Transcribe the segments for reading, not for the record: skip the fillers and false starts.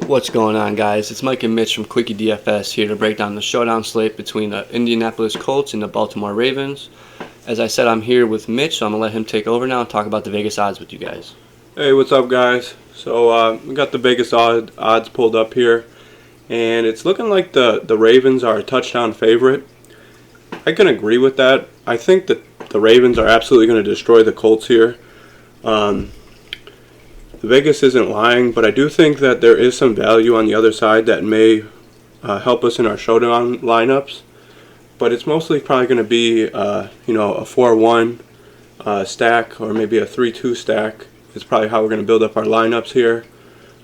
What's going on, guys? It's Mike and Mitch from Quickie DFS here to break down the showdown slate between the Indianapolis Colts and the Baltimore Ravens. As I said, I'm here with Mitch, so I'm going to let him take over now and talk about the Vegas odds with you guys. Hey, what's up, guys? So we got the Vegas odds pulled up here, and it's looking like the Ravens are a touchdown favorite. I can agree with that. I think that the Ravens are absolutely going to destroy the Colts here. Vegas isn't lying, but I do think that there is some value on the other side that may help us in our showdown lineups. But it's mostly probably going to be, a 4-1 stack or maybe a 3-2 stack. It's probably how we're going to build up our lineups here.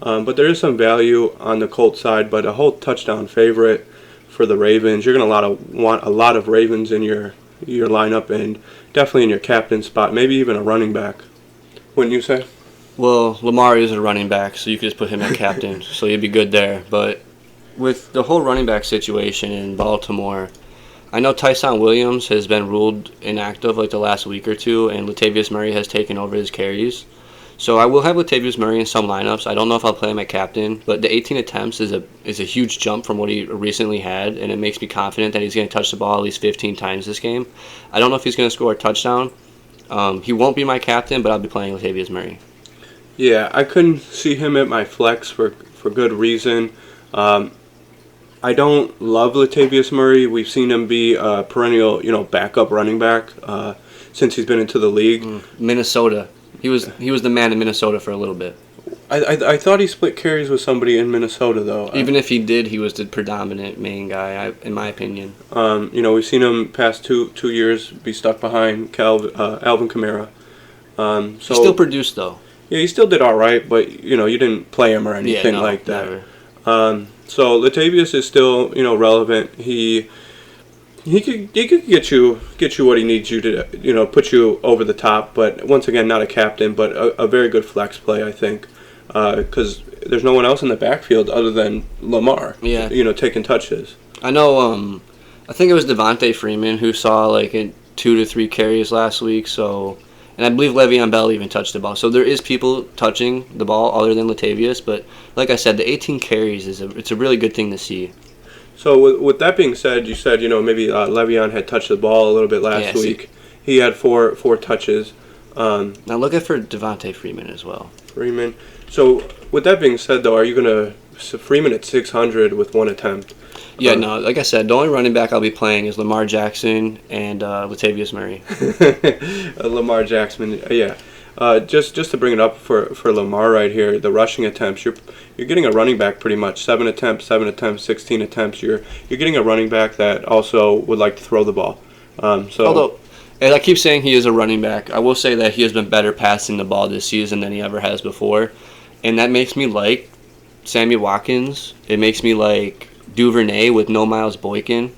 But there is some value on the Colts side, but a whole touchdown favorite for the Ravens. You're going to want a lot of Ravens in your lineup and definitely in your captain spot, maybe even a running back. Wouldn't you say? Well, Lamar is a running back, so you could just put him at captain, so you'd be good there. But with the whole running back situation in Baltimore, I know Tyson Williams has been ruled inactive like the last week or two, and Latavius Murray has taken over his carries. So I will have Latavius Murray in some lineups. I don't know if I'll play him at captain, but the 18 attempts is a huge jump from what he recently had, and it makes me confident that he's going to touch the ball at least 15 times this game. I don't know if he's going to score a touchdown. He won't be my captain, but I'll be playing Latavius Murray. Yeah, I couldn't see him at my flex for good reason. I don't love Latavius Murray. We've seen him be a perennial, backup running back since he's been into the league. Minnesota. He was the man in Minnesota for a little bit. I thought he split carries with somebody in Minnesota, though. Even if he did, he was the predominant main guy, in my opinion. We've seen him past two years be stuck behind Alvin Kamara. He still produced, though. Yeah, he still did all right, but, you didn't play him or anything like that. Never. So Latavius is still, relevant. He could get you what he needs you to, put you over the top. But once again, not a captain, but a very good flex play, I think, because there's no one else in the backfield other than Lamar. Yeah. Taking touches. I know. I think it was Devonta Freeman who saw like 2 to 3 carries last week. So. And I believe Le'Veon Bell even touched the ball. So there is people touching the ball other than Latavius. But like I said, the 18 carries it's a really good thing to see. So with that being said, you said maybe Le'Veon had touched the ball a little bit last week. He had four touches. Now look at for Devonta Freeman as well. Freeman. So with that being said, though, are you gonna Freeman at 600 with one attempt? Yeah, no. Like I said, the only running back I'll be playing is Lamar Jackson and Latavius Murray. Lamar Jackson, yeah. Just to bring it up for Lamar right here, the rushing attempts, you're getting a running back pretty much 7 attempts, 16 attempts. You're getting a running back that also would like to throw the ball. Although, as I keep saying he is a running back, I will say that he has been better passing the ball this season than he ever has before, and that makes me like Sammy Watkins. It makes me like Duvernay with no Miles Boykin.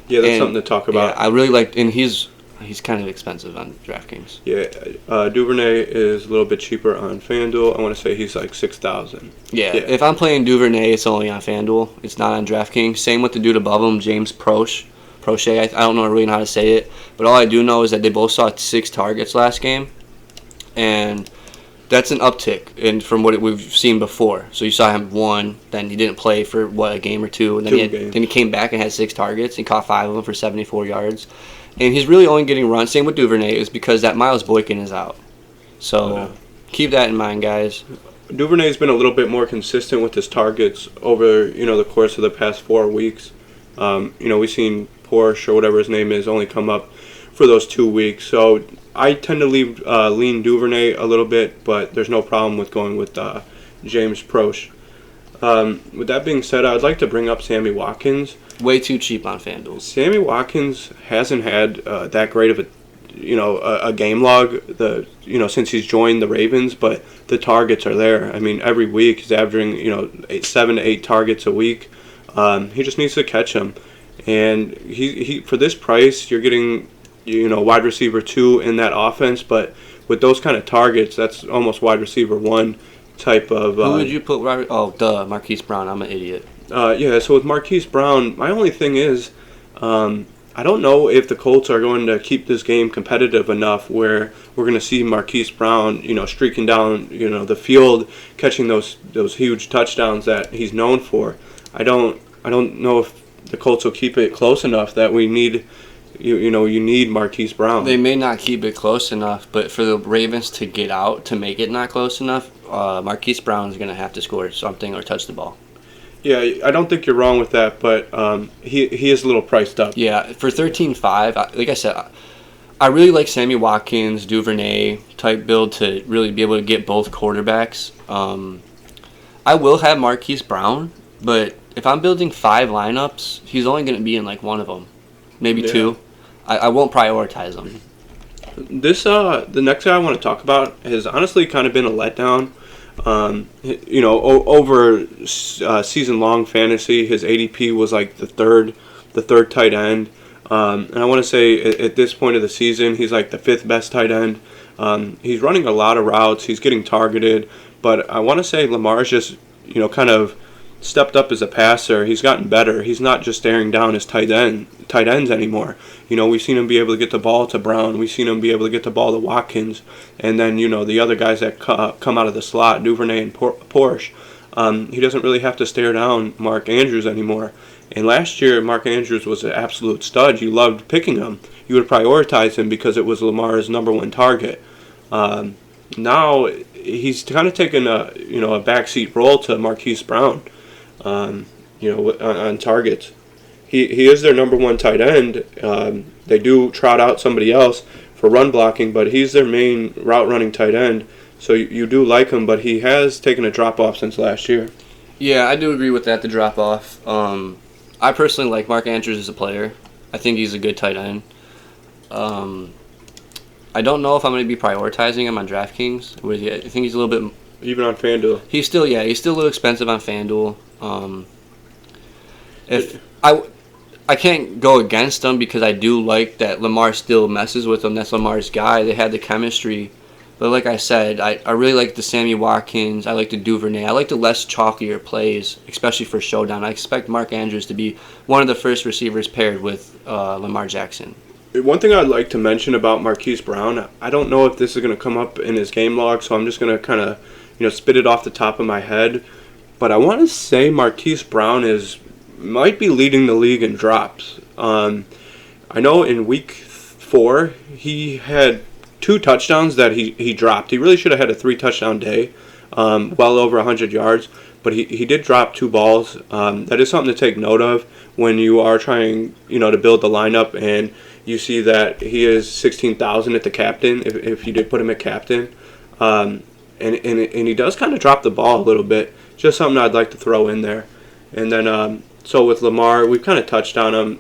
Yeah, that's something to talk about. Yeah, I really like, and he's kind of expensive on DraftKings. Yeah, Duvernay is a little bit cheaper on FanDuel. I want to say he's like 6,000. Yeah, if I'm playing Duvernay, it's only on FanDuel. It's not on DraftKings. Same with the dude above him, James Proche. I don't know really how to say it, but all I do know is that they both saw 6 targets last game, and that's an uptick from what we've seen before. So you saw him 1, then he didn't play for, a game or 2, and then he came back and had 6 targets. He caught 5 of them for 74 yards. And he's really only getting run, same with Duvernay, is because that Miles Boykin is out. So keep that in mind, guys. Duvernay's been a little bit more consistent with his targets over, the course of the past 4 weeks. We've seen Porsche or whatever his name is only come up for those 2 weeks. So I tend to lean Duvernay a little bit, but there's no problem with going with James Proche. With that being said, I'd like to bring up Sammy Watkins. Way too cheap on FanDuel. Sammy Watkins hasn't had that great of a game log since he's joined the Ravens, but the targets are there. I mean, every week he's averaging 7 to 8 targets a week. He just needs to catch them, and he for this price you're getting wide receiver 2 in that offense, but with those kind of targets, that's almost wide receiver 1 type of. Who would you put? Marquise Brown. I'm an idiot. So with Marquise Brown, my only thing is, I don't know if the Colts are going to keep this game competitive enough where we're going to see Marquise Brown, streaking down, the field, catching those huge touchdowns that he's known for. I don't know if the Colts will keep it close enough that we need, you need Marquise Brown. They may not keep it close enough, but for the Ravens to get out to make it not close enough, Marquise Brown is going to have to score something or touch the ball. Yeah, I don't think you're wrong with that, but he is a little priced up. Yeah, for 13.5, like I said, I really like Sammy Watkins, Duvernay type build to really be able to get both quarterbacks. I will have Marquise Brown, but if I'm building 5 lineups, he's only going to be in like one of them, maybe 2. I won't prioritize them. The next guy I want to talk about has honestly kind of been a letdown. Over season-long fantasy, his ADP was like the third tight end. And I want to say at this point of the season, he's like the 5th best tight end. He's running a lot of routes. He's getting targeted. But I want to say Lamar's just, kind of stepped up as a passer. He's gotten better. He's not just staring down his tight ends anymore. We've seen him be able to get the ball to Brown. We've seen him be able to get the ball to Watkins. And then, the other guys that come out of the slot, Duvernay and Porsche. He doesn't really have to stare down Mark Andrews anymore. And last year, Mark Andrews was an absolute stud. You loved picking him. You would prioritize him because it was Lamar's number 1 target. Now, he's kind of taken a backseat role to Marquise Brown. On targets. He is their number 1 tight end. They do trot out somebody else for run blocking, but he's their main route running tight end. So you do like him, but he has taken a drop off since last year. Yeah, I do agree with that, the drop off. I personally like Mark Andrews as a player. I think he's a good tight end. I don't know if I'm going to be prioritizing him on DraftKings. I think he's a little bit... Even on FanDuel. He's still a little expensive on FanDuel. If I can't go against him because I do like that Lamar still messes with him. That's Lamar's guy. They had the chemistry. But like I said, I really like the Sammy Watkins. I like the Duvernay. I like the less chalkier plays, especially for Showdown. I expect Mark Andrews to be one of the first receivers paired with Lamar Jackson. One thing I'd like to mention about Marquise Brown, I don't know if this is going to come up in his game log, so I'm just going to kind of spit it off the top of my head. But I want to say Marquise Brown might be leading the league in drops. I know in week 4 he had 2 touchdowns that he dropped. He really should have had a 3 touchdown day, well over 100 yards. But he did drop 2 balls. That is something to take note of when you are trying to build the lineup and you see that he is 16,000 at the captain if you did put him at captain. And he does kind of drop the ball a little bit. Just something I'd like to throw in there. And then, so with Lamar, we've kind of touched on him.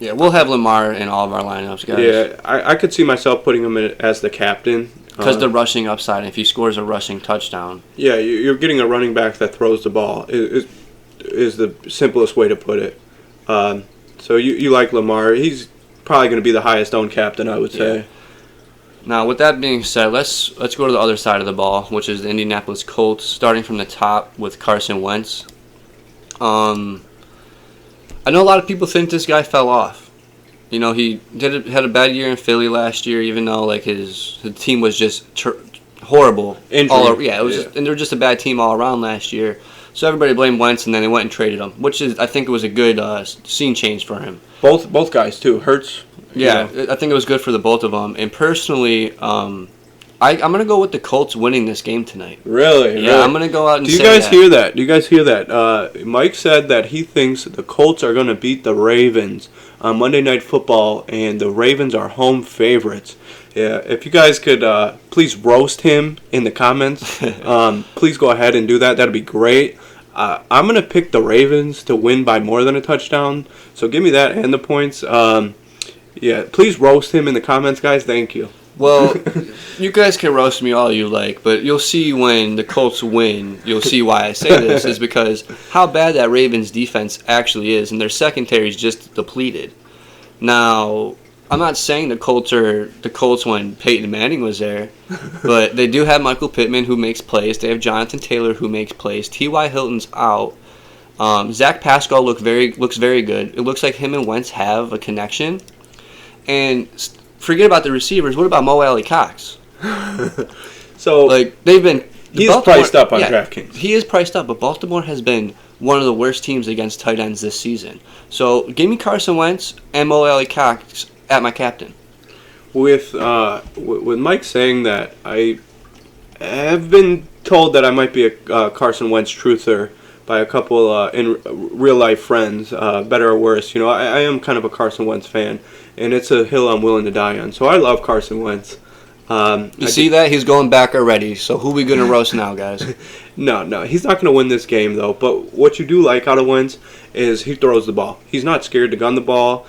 Yeah, we'll have Lamar in all of our lineups, guys. Yeah, I could see myself putting him in as the captain. Because the rushing upside, if he scores a rushing touchdown. Yeah, you're getting a running back that throws the ball is the simplest way to put it. So you like Lamar. He's probably going to be the highest owned captain, I would say. Yeah. Now, with that being said, let's go to the other side of the ball, which is the Indianapolis Colts, starting from the top with Carson Wentz. I know a lot of people think this guy fell off. He had a bad year in Philly last year, even though like his team was just horrible. And they were just a bad team all around last year. So everybody blamed Wentz, and then they went and traded him, which I think it was a good scene change for him. Both guys too. Hurts. Yeah, I think it was good for the both of them. And personally, I'm going to go with the Colts winning this game tonight. Really? Yeah, I'm going to go out and say that. Do you guys hear that? Mike said that he thinks the Colts are going to beat the Ravens on Monday Night Football, and the Ravens are home favorites. Yeah, if you guys could please roast him in the comments, please go ahead and do that. That'd be great. I'm going to pick the Ravens to win by more than a touchdown, so give me that and the points. Yeah, please roast him in the comments, guys. Thank you. Well, you guys can roast me all you like, but you'll see when the Colts win, you'll see why I say this, is because how bad that Ravens defense actually is, and their secondary is just depleted. Now, I'm not saying the Colts when Peyton Manning was there, but they do have Michael Pittman who makes plays. They have Jonathan Taylor who makes plays. T.Y. Hilton's out. Zach Pascal looks very good. It looks like him and Wentz have a connection. And forget about the receivers. What about Ali Cox? So like they've been. He's priced up on DraftKings. He is priced up, but Baltimore has been one of the worst teams against tight ends this season. So give me Carson Wentz and Ali Cox at my captain. With Mike saying that, I have been told that I might be a Carson Wentz truther by a couple in real life friends, better or worse. You know, I am kind of a Carson Wentz fan, and it's a hill I'm willing to die on. So I love Carson Wentz. You see that? He's going back already. So who are we going to roast now, guys? No, he's not going to win this game, though. But what you do like out of Wentz is he throws the ball. He's not scared to gun the ball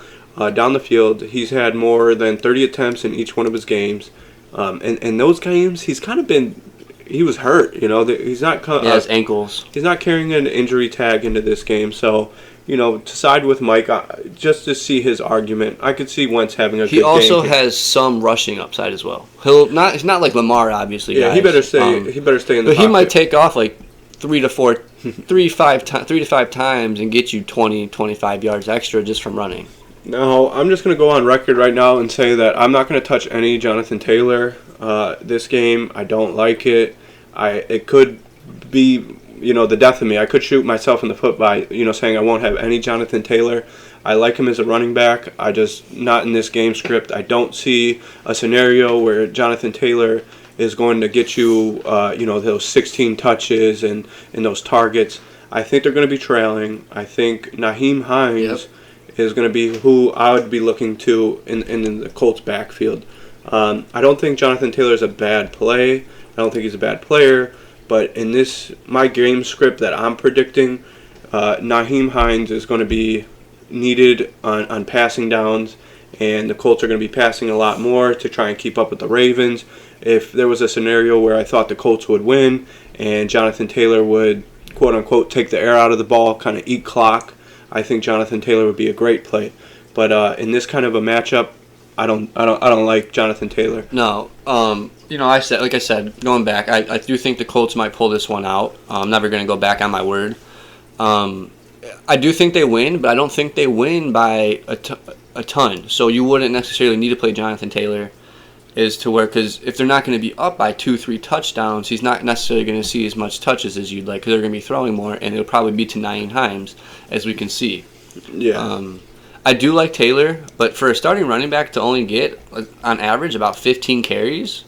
down the field. He's had more than 30 attempts in each one of his games. And those games, he's kind of been... He was hurt, you know. He's not... his ankles. He's not carrying an injury tag into this game, so... You know, to side with Mike, just to see his argument, I could see Wentz having a good game. He also has some rushing upside as well. He's not like Lamar, obviously. Yeah, guys. He better stay in the But pocket. he might take off like 3 to 5 times and get you 20, 25 yards extra just from running. No, I'm just going to go on record right now and say that I'm not going to touch any Jonathan Taylor this game. I don't like it. It could be... You know, the death of me. I could shoot myself in the foot by, saying I won't have any Jonathan Taylor. I like him as a running back. I just, not in this game script. I don't see a scenario where Jonathan Taylor is going to get you, those 16 touches and those targets. I think they're going to be trailing. I think Nyheim Hines is going to be who I would be looking to in the Colts backfield. I don't think Jonathan Taylor is a bad play. I don't think he's a bad player. But in my game script that I'm predicting, Nyheim Hines is going to be needed on passing downs, and the Colts are going to be passing a lot more to try and keep up with the Ravens. If there was a scenario where I thought the Colts would win and Jonathan Taylor would, quote-unquote, take the air out of the ball, kind of eat clock, I think Jonathan Taylor would be a great play. But in this kind of a matchup, I don't like Jonathan Taylor. No. I said, going back, I do think the Colts might pull this one out. I'm never going to go back on my word. I do think they win, but I don't think they win by a ton. So you wouldn't necessarily need to play Jonathan Taylor because if they're not going to be up by 2-3 touchdowns, he's not necessarily going to see as much touches as you'd like because they're going to be throwing more, and it'll probably be to Nyheim Hines, as we can see. Yeah. I do like Taylor, but for a starting running back to only get, on average, about 15 carries,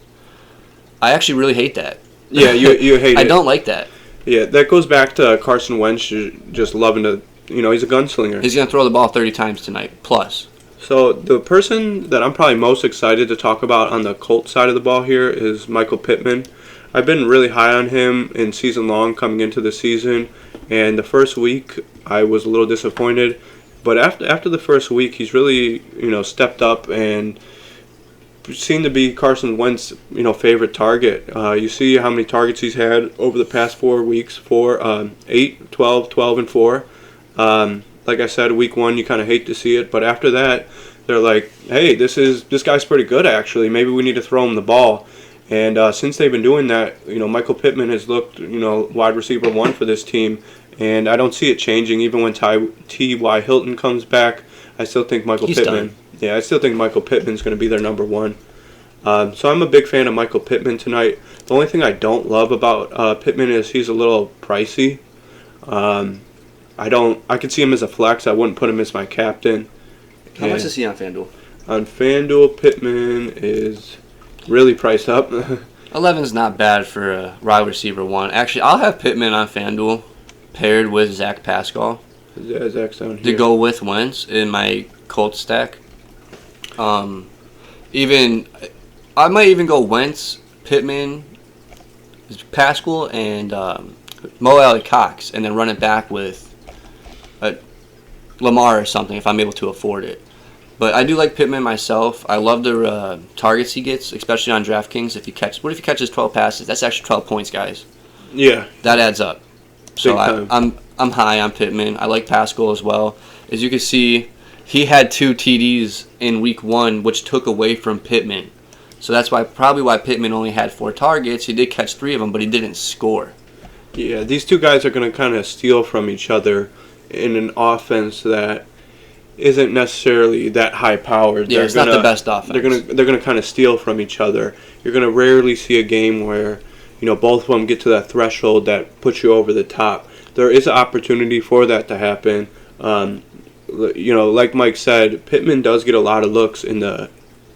I actually really hate that. Yeah, you hate it. I don't like that. Yeah, that goes back to Carson Wentz just loving to, he's a gunslinger. He's going to throw the ball 30 times tonight, plus. So the person that I'm probably most excited to talk about on the Colts side of the ball here is Michael Pittman. I've been really high on him in season long coming into the season, and the first week I was a little disappointed. But after the first week, he's really, stepped up and seemed to be Carson Wentz's, favorite target. You see how many targets he's had over the past 4 weeks, 8, 12, 12, and 4. Like I said, week 1, you kind of hate to see it. But after that, they're like, hey, this guy's pretty good, actually. Maybe we need to throw him the ball. And since they've been doing that, Michael Pittman has looked, wide receiver 1 for this team. And I don't see it changing. Even when T.Y. Hilton comes back, I still think Michael Pittman. Yeah, I still think Michael Pittman's going to be their number 1. So I'm a big fan of Michael Pittman tonight. The only thing I don't love about Pittman is he's a little pricey. I could see him as a flex. I wouldn't put him as my captain. How much is he on FanDuel? On FanDuel, Pittman is really priced up. 11's not bad for a wide receiver 1. Actually, I'll have Pittman on FanDuel paired with Zach Pascal. Yeah, Zach's down here. To go with Wentz in my Colts stack. I might even go Wentz, Pittman, Pascal, and Ali Cox, and then run it back with Lamar or something if I'm able to afford it. But I do like Pittman myself. I love the targets he gets, especially on DraftKings. What if he catches 12 passes? That's actually 12 points, guys. Yeah, that adds up. So I'm high on Pittman. I like Pascal as well. As you can see, he had 2 TDs in week 1, which took away from Pittman. So that's probably why Pittman only had 4 targets. He did catch 3 of them, but he didn't score. Yeah, these two guys are going to kind of steal from each other in an offense that isn't necessarily that high powered. Yeah, it's not the best offense. They're gonna kind of steal from each other. You're gonna rarely see a game where both of them get to that threshold that puts you over the top. There is an opportunity for that to happen. Like Mike said, Pittman does get a lot of looks in the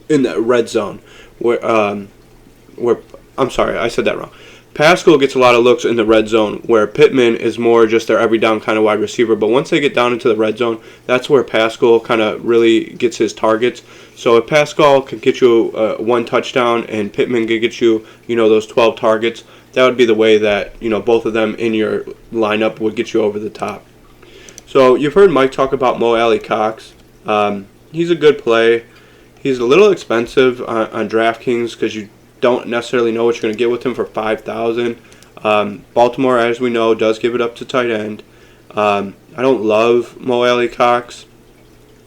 red zone. Where I'm sorry, I said that wrong. Pascal gets a lot of looks in the red zone, where Pittman is more just their every down kind of wide receiver. But once they get down into the red zone, that's where Pascal kind of really gets his targets. So if Pascal can get you one touchdown and Pittman can get you, those 12 targets, that would be the way that, both of them in your lineup would get you over the top. So you've heard Mike talk about Ali Cox. He's a good play. He's a little expensive on DraftKings because you don't necessarily know what you're going to get with him for $5,000. Baltimore, as we know, does give it up to tight end. I don't love Ali Cox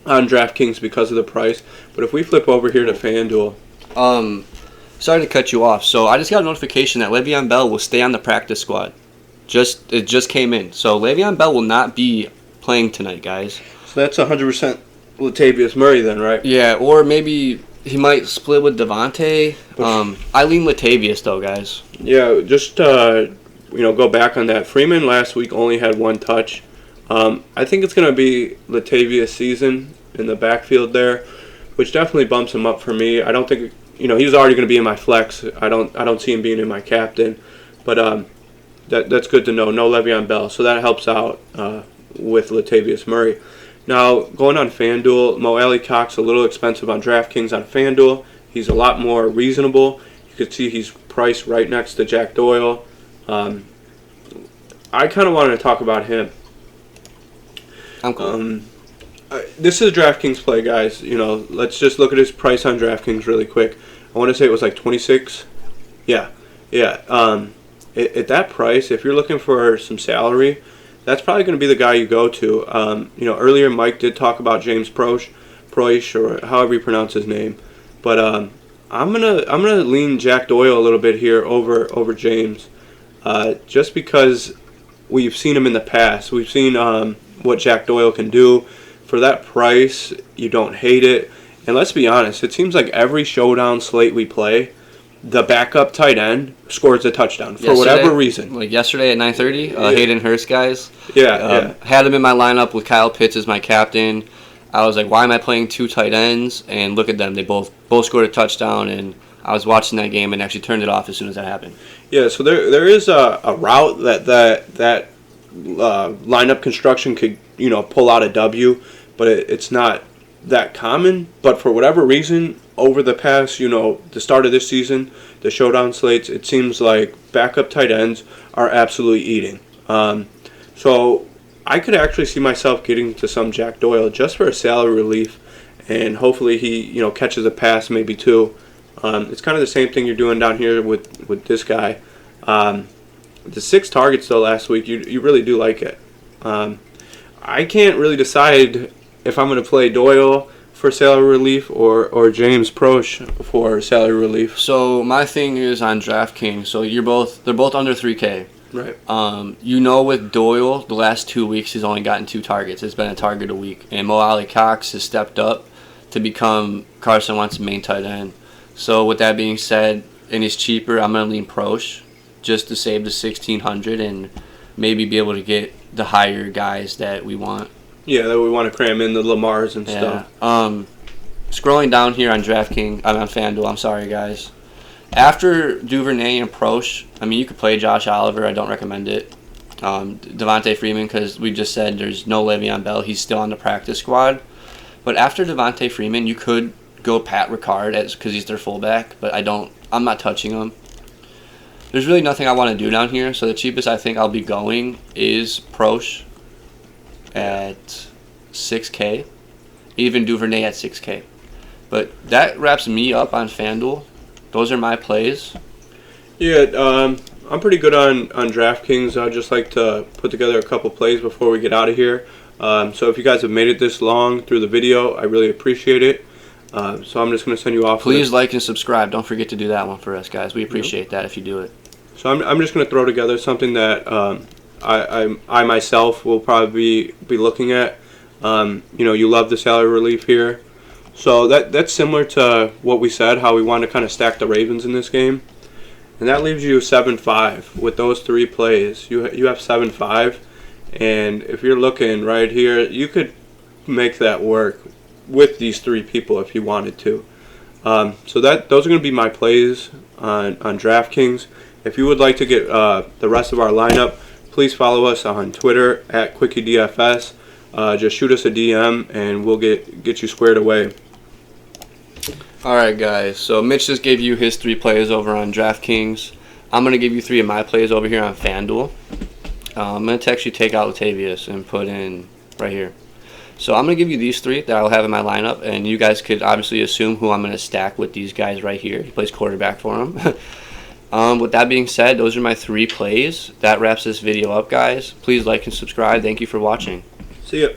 on DraftKings because of the price, but if we flip over here to FanDuel, sorry to cut you off. So I just got a notification that Le'Veon Bell will stay on the practice squad. It just came in. So Le'Veon Bell will not be playing tonight, guys. So that's 100% Latavius Murray then, right? Yeah, or maybe he might split with Devontae. I lean Latavius, though, guys. Yeah, just go back on that. Freeman last week only had one touch. I think it's going to be Latavius' season in the backfield there, which definitely bumps him up for me. I don't think he's already going to be in my flex. I don't see him being in my captain, but that's good to know. No Le'Veon Bell, so that helps out with Latavius Murray. Now, going on FanDuel, Ali Cox a little expensive on DraftKings on FanDuel. He's a lot more reasonable. You can see he's priced right next to Jack Doyle. I kind of wanted to talk about him. I'm cool. This is a DraftKings play, guys. Let's just look at his price on DraftKings really quick. I want to say it was like 26. Yeah. At that price, if you're looking for some salary, that's probably going to be the guy you go to. Earlier Mike did talk about James Proche, or however you pronounce his name, but I'm gonna lean Jack Doyle a little bit here over James, just because we've seen him in the past. We've seen what Jack Doyle can do. For that price, you don't hate it. And let's be honest, it seems like every showdown slate we play, the backup tight end scores a touchdown for whatever reason. Like yesterday at 9:30, Hayden Hurst, guys. Yeah. Had him in my lineup with Kyle Pitts as my captain. I was like, why am I playing two tight ends? And look at them. They both scored a touchdown, and I was watching that game and actually turned it off as soon as that happened. Yeah, so there is a route that lineup construction could, pull out a W, but it's not that common. But for whatever reason, over the past, the start of this season, the showdown slates, it seems like backup tight ends are absolutely eating. So I could actually see myself getting to some Jack Doyle just for a salary relief, and hopefully he, catches a pass maybe too. It's kind of the same thing you're doing down here with this guy. The 6 targets though last week, you really do like it. I can't really decide if I'm going to play Doyle for salary relief or James Proche for salary relief. So my thing is on DraftKings. So they're both under 3K. Right. With Doyle, the last 2 weeks he's only gotten 2 targets. It's been a target a week, and Ali Cox has stepped up to become Carson Wentz's main tight end. So with that being said, and he's cheaper, I'm gonna lean Proche just to save the $1,600 and maybe be able to get the higher guys that we want. Yeah, that we want to cram in the Lamars and stuff. Scrolling down here on DraftKings, on FanDuel, I'm sorry, guys. After Duvernay and Proche, you could play Josh Oliver. I don't recommend it. Devonta Freeman, because we just said there's no Le'Veon Bell. He's still on the practice squad. But after Devonta Freeman, you could go Pat Ricard because he's their fullback, but I'm not touching him. There's really nothing I want to do down here, so the cheapest I think I'll be going is Proche at 6K, even Duvernay at 6K. But that wraps me up on FanDuel. Those are my plays. Yeah, I'm pretty good on DraftKings. I'd just like to put together a couple plays before we get out of here. So if you guys have made it this long through the video, I really appreciate it. So I'm just going to send you off. Please like and subscribe. Don't forget to do that one for us, guys. We appreciate that if you do it. So I'm just going to throw together something that I myself will probably be looking at. You love the salary relief here. So that's similar to what we said, how we want to kind of stack the Ravens in this game. And that leaves you 7-5 with those 3 plays. You have 7-5. And if you're looking right here, you could make that work with these 3 people if you wanted to. So those are going to be my plays on DraftKings. If you would like to get the rest of our lineup, please follow us on Twitter at QuickieDFS. Just shoot us a DM and we'll get you squared away. Alright guys, so Mitch just gave you his 3 plays over on DraftKings. I'm going to give you 3 of my plays over here on FanDuel. I'm going to actually take out Latavius and put in right here. So I'm going to give you these 3 that I'll have in my lineup, and you guys could obviously assume who I'm going to stack with these guys right here. He plays quarterback for him. With that being said, those are my 3 plays. That wraps this video up, guys. Please like and subscribe. Thank you for watching. See ya.